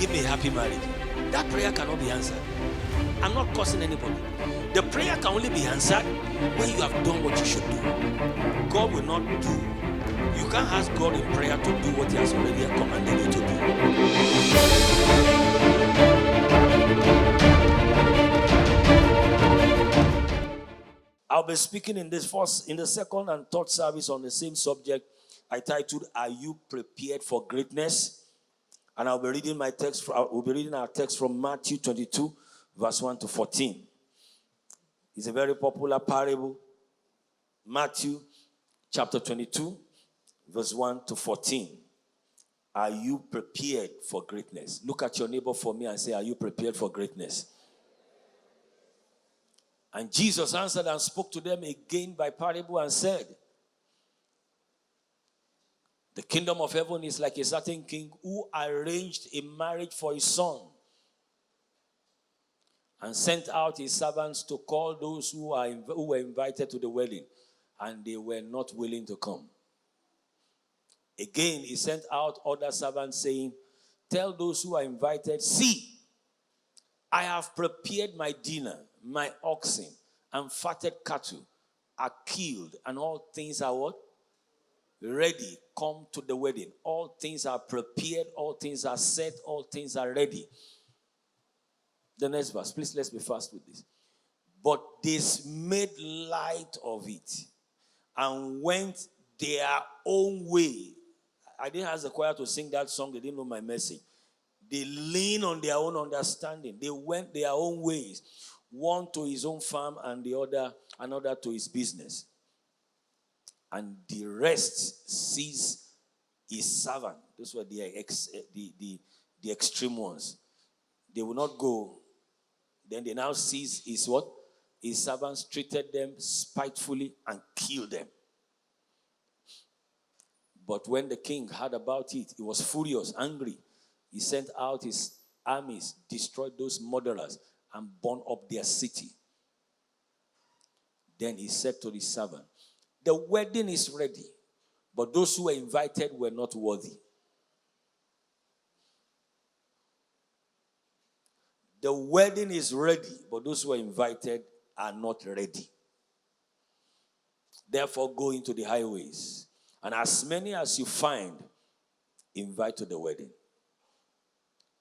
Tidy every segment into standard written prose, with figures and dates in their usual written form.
give me a happy marriage. That prayer cannot be answered. I'm not cursing anybody. The prayer can only be answered when you have done what you should do. God will not do. You can't ask God in prayer to do what He has already commanded you to do. I'll be speaking in the second and third service on the same subject. I titled, "Are you prepared for greatness?" And I'll be reading we'll be reading our text from Matthew 22, verse 1 to 14. It's a very popular parable. Matthew chapter 22, verse 1 to 14. Are you prepared for greatness? Look at your neighbor for me and say, are you prepared for greatness? And Jesus answered and spoke to them again by parable and said, the kingdom of heaven is like a certain king who arranged a marriage for his son and sent out his servants to call those who were invited to the wedding, and they were not willing to come. Again, he sent out other servants, saying, tell those who are invited, see, I have prepared my dinner, my oxen and fatted cattle are killed, and all things are what? Ready. Come to the wedding. All things are prepared, all things are set, all things are ready. The next verse, please, let's be fast with this. But they made light of it and went their own way. I didn't ask the choir to sing that song. They didn't know my message. They leaned on their own understanding. They went their own ways. One to his own farm and another to his business. And the rest seized his servant. Those were the extreme ones. They will not go. Then they now seize his what? His servants, treated them spitefully and killed them. But when the king heard about it, he was furious, angry. He sent out his armies, destroyed those murderers, and burned up their city. Then he said to the servant, the wedding is ready, but those who were invited were not worthy. The wedding is ready, but those who are invited are not ready. Therefore, go into the highways, and as many as you find, invite to the wedding.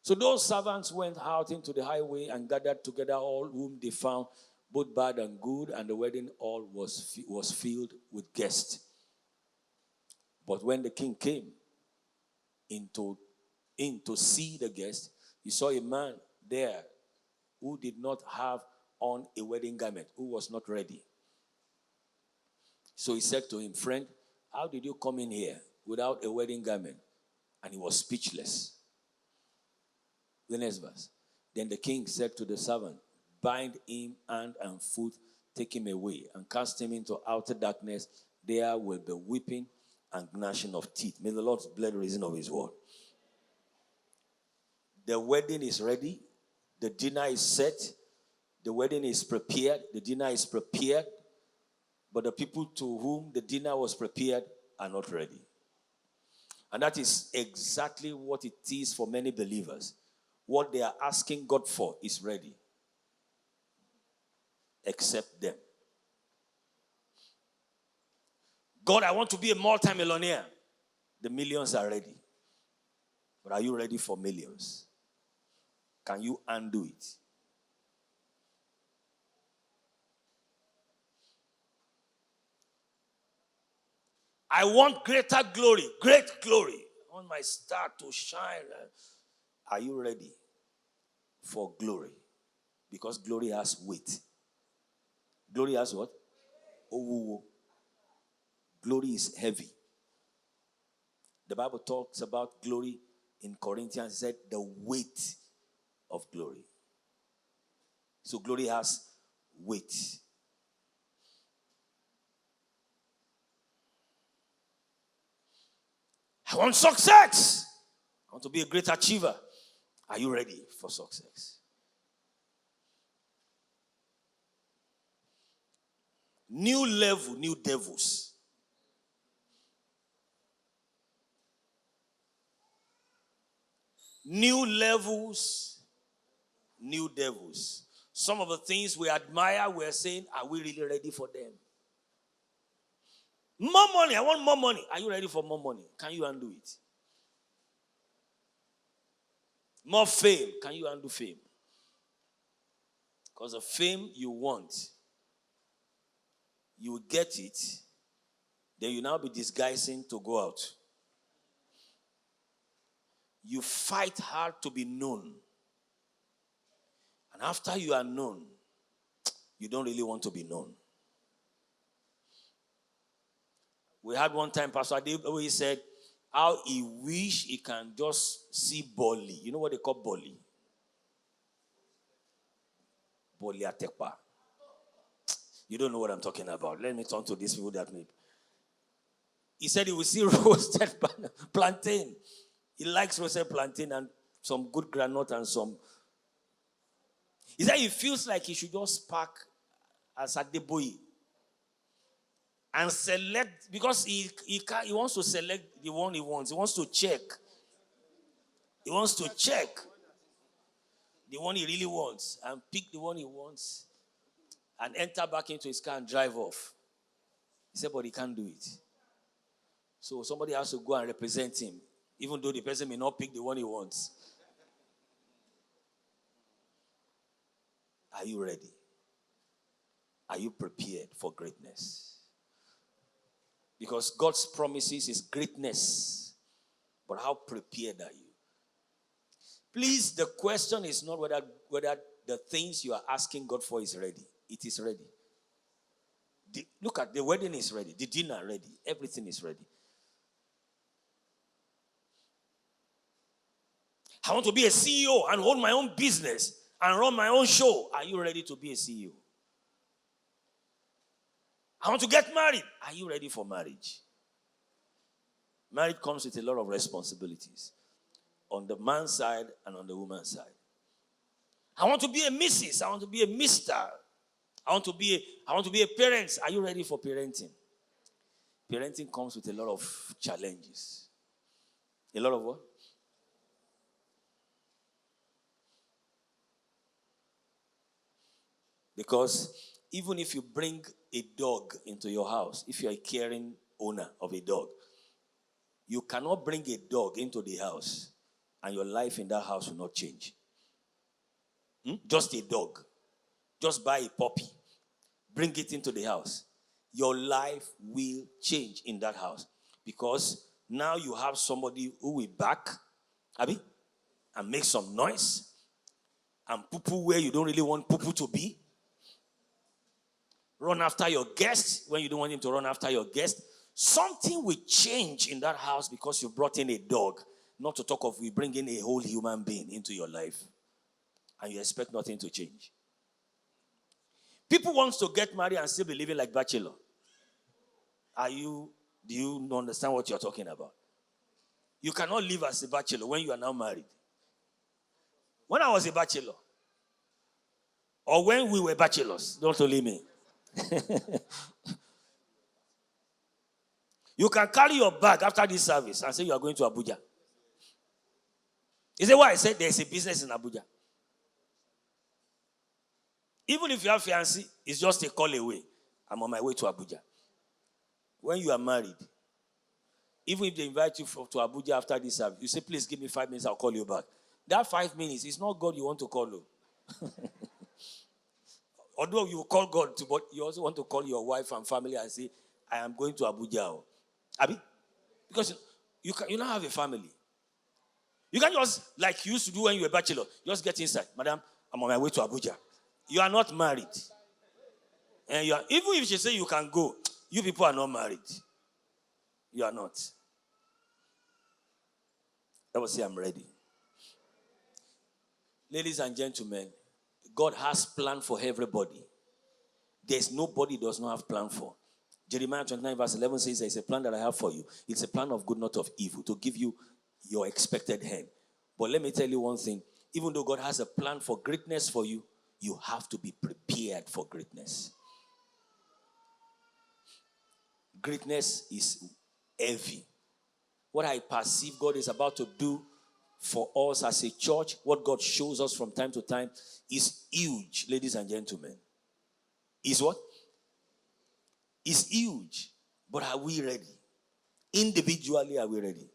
So those servants went out into the highway and gathered together all whom they found, both bad and good, and the wedding hall was filled with guests. But when the king came in to see the guests, he saw a man there who did not have on a wedding garment, who was not ready. So he said to him, friend, how did you come in here without a wedding garment? And he was speechless. The next verse. Then the king said to the servant, bind him hand and foot, take him away, and cast him into outer darkness. There will be weeping and gnashing of teeth. May the Lord bless the reason of his word. The wedding is ready. The dinner is set. The wedding is prepared. The dinner is prepared. But the people to whom the dinner was prepared are not ready. And that is exactly what it is for many believers. What they are asking God for is ready. Except them. God, I want to be a multi-millionaire. The millions are ready. But are you ready for millions? Can you undo it? I want greater glory, great glory. I want my star to shine. Are you ready for glory? Because glory has weight. Glory has what? Oh, glory is heavy. The Bible talks about glory in Corinthians. It said the weight of glory. So glory has weight. I want success. I want to be a great achiever. Are you ready for success? New level, new devils. New levels, new devils. Some of the things we admire, we're saying, are we really ready for them? More money. I want more money. Are you ready for more money? Can you undo it? More fame. Can you undo fame? Because the fame you want, you will get it. Then you now be disguising to go out. You fight hard to be known. And after you are known, you don't really want to be known. We had one time, Pastor Adib, where he said how he wish he can just see Boli. You know what they call Boli? Boli Atepa. You don't know what I'm talking about. Let me turn to these people that need. He said he will see roasted plantain. He likes roasted plantain and some good granite and some. He said he feels like he should just park as Adeboye and select, because he wants to select the one he wants. He wants to check. He wants to check the one he really wants and pick the one he wants and enter back into his car and drive off. He said, but he can't do it. So somebody has to go and represent him, even though the person may not pick the one he wants. Are you ready? Are you prepared for greatness? Because God's promises is greatness. But how prepared are you? Please, the question is not whether the things you are asking God for is ready. It is ready. Look at the wedding is ready. The dinner ready. Everything is ready. I want to be a CEO and hold my own business and run my own show. Are you ready to be a CEO? I want to get married. Are you ready for marriage? Marriage comes with a lot of responsibilities on the man's side and on the woman's side. I want to be a Mrs. I want to be a Mr. I want to be a parent. Are you ready for parenting? Parenting comes with a lot of challenges. A lot of what? Because even if you bring a dog into your house, if you're a caring owner of a dog, you cannot bring a dog into the house and your life in that house will not change. Just a dog. Just buy a puppy. Bring it into the house. Your life will change in that house. Because now you have somebody who will bark, Abby, and make some noise, and poo-poo where you don't really want poo-poo to be. Run after your guest when you don't want him to run after your guest. Something will change in that house because you brought in a dog. Not to talk of we bring in a whole human being into your life. And you expect nothing to change. People want to get married and still be living like bachelor. Do you understand what you're talking about? You cannot live as a bachelor when you are now married. When I was a bachelor, or when we were bachelors, don't only me. You can carry your bag after this service and say you are going to Abuja. Is that why I said there's a business in Abuja? Even if you have fiancé, it's just a call away. I'm on my way to Abuja. When you are married, even if they invite you to Abuja after this service, you say, please give me 5 minutes, I'll call you back. That 5 minutes is not God you want to call. Although you call God, but you also want to call your wife and family and say, I am going to Abuja. Abi? Because you now have a family. You can't just, like you used to do when you were a bachelor, just get inside. Madam, I'm on my way to Abuja. You are not married. And even if she say you can go, you people are not married. You are not. I will say I'm ready. Ladies and gentlemen, God has plan for everybody. There's nobody does not have plan for. Jeremiah 29 verse 11 says, there's a plan that I have for you. It's a plan of good, not of evil, to give you your expected hand. But let me tell you one thing. Even though God has a plan for greatness for you, you have to be prepared for greatness. Greatness is heavy. What I perceive God is about to do for us as a church, what God shows us from time to time is huge, ladies and gentlemen. Is what? Is huge. But are we ready? Individually, are we ready?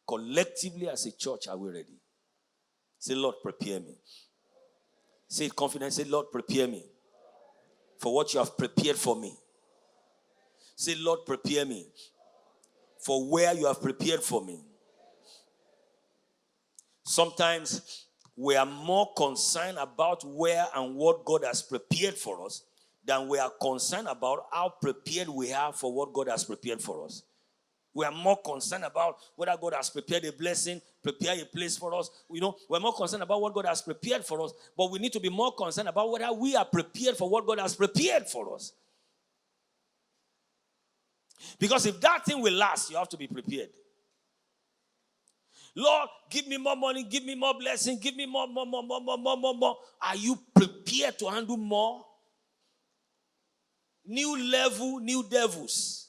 Collectively, as a church, are we ready? Say, Lord, prepare me. Say it confidently. Say, Lord, prepare me for what you have prepared for me. Say, Lord, prepare me for where you have prepared for me. Sometimes we are more concerned about where and what God has prepared for us than we are concerned about how prepared we are for what God has prepared for us. We are more concerned about whether God has prepared a blessing, prepared a place for us. We're more concerned about what God has prepared for us, but we need to be more concerned about whether we are prepared for what God has prepared for us. Because if that thing will last, you have to be prepared. Lord, give me more money, give me more blessing, give me more. Are you prepared to handle more? New level, new devils.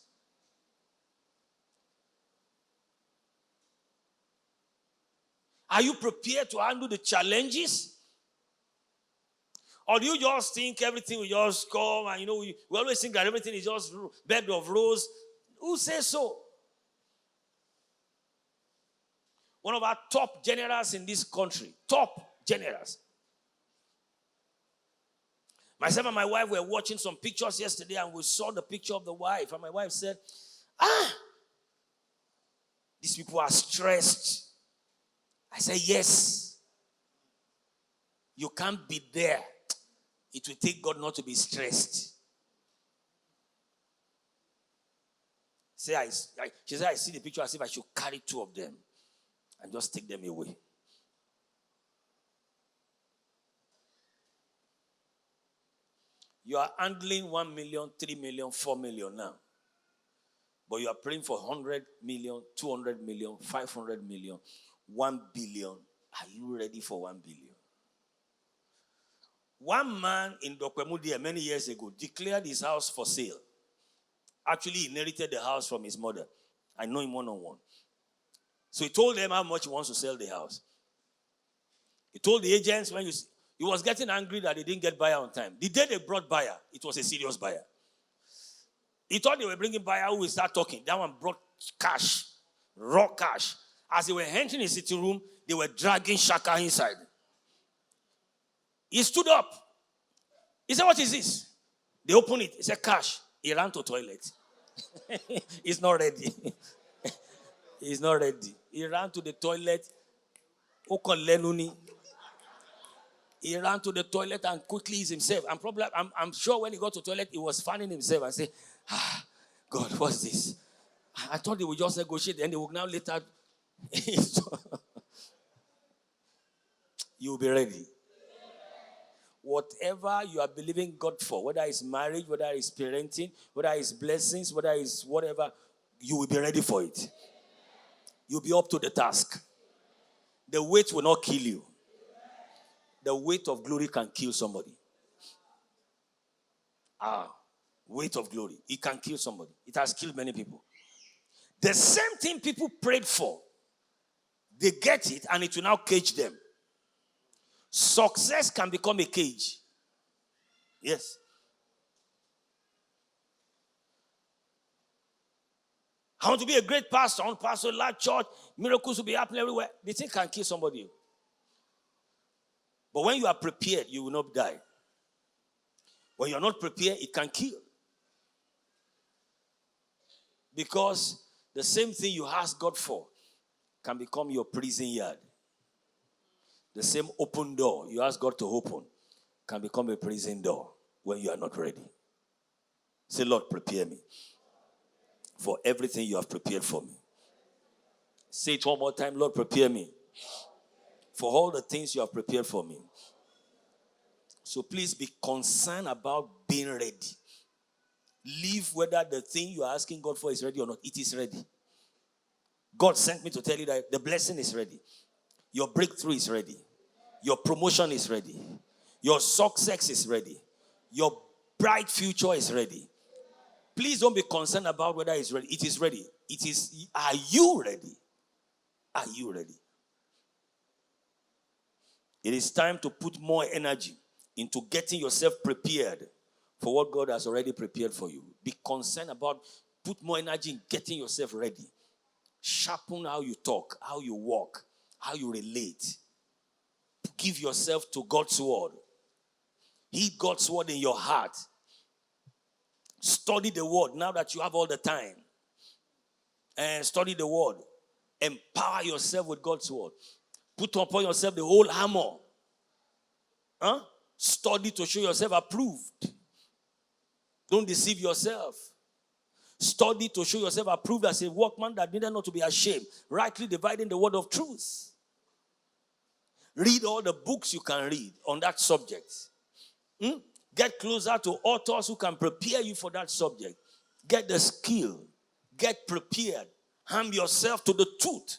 Are you prepared to handle the challenges? Or do you just think everything will just come and we always think that everything is just bed of rose? Who says so? One of our top generals in this country, top generals. Myself and my wife were watching some pictures yesterday and we saw the picture of the wife. And my wife said, these people are stressed. I said, yes. You can't be there. It will take God not to be stressed. She said, I see the picture as if I should carry two of them and just take them away. You are handling 1 million, 3 million, 4 million now. But you are praying for 100 million, 200 million, 500 million, 1 billion. Are you ready for 1 billion? One man in Dokwemudia many years ago declared his house for sale. Actually, he inherited the house from his mother. I know him one-on-one. So he told them how much he wants to sell the house. He told the agents he was getting angry that they didn't get buyer on time. The day they brought buyer, it was a serious buyer. He thought they were bringing buyer who will start talking. That one brought cash, raw cash. As they were entering his sitting room, they were dragging Shaka inside. He stood up. He said, what is this? They opened it. He said, cash. He ran to the toilet. He's not ready. He's not ready. He ran to the toilet. He ran to the toilet and quickly eased himself. I'm sure when he got to the toilet, he was fanning himself and said, God, what's this? I thought they would just negotiate and they would now later. You'll be ready. Whatever you are believing God for, whether it's marriage, whether it's parenting, whether it's blessings, whether it's whatever, you will be ready for it. You'll be up to the task. The weight will not kill you. The weight of glory can kill somebody. Weight of glory. It can kill somebody. It has killed many people. The same thing people prayed for, they get it and it will now cage them. Success can become a cage. Yes. I want to be a great pastor. I want to pastor a large church. Miracles will be happening everywhere. The thing can kill somebody. But when you are prepared, you will not die. When you are not prepared, it can kill. Because the same thing you ask God for can become your prison yard. The same open door you ask God to open can become a prison door when you are not ready. Say, Lord, prepare me for everything you have prepared for me. Say it one more time. Lord, prepare me for all the things you have prepared for me. So please be concerned about being ready. Leave whether the thing you are asking God for is ready or not. It is ready. God sent me to tell you that the blessing is ready. Your breakthrough is ready. Your promotion is ready. Your success is ready. Your bright future is ready. Please don't be concerned about whether it's ready. It is ready. It is, are you ready? Are you ready? It is time to put more energy into getting yourself prepared for what God has already prepared for you. Be concerned about, put more energy in getting yourself ready. Sharpen how you talk, how you walk, how you relate. Give yourself to God's word. Heed God's word in your heart. Study the word now that you have all the time. And study the word. Empower yourself with God's word. Put upon yourself the whole armor. Study to show yourself approved. Don't deceive yourself. Study to show yourself approved as a workman that needed not to be ashamed, rightly dividing the word of truth. Read all the books you can read on that subject. Get closer to authors who can prepare you for that subject. Get the skill. Get prepared. Arm yourself to the truth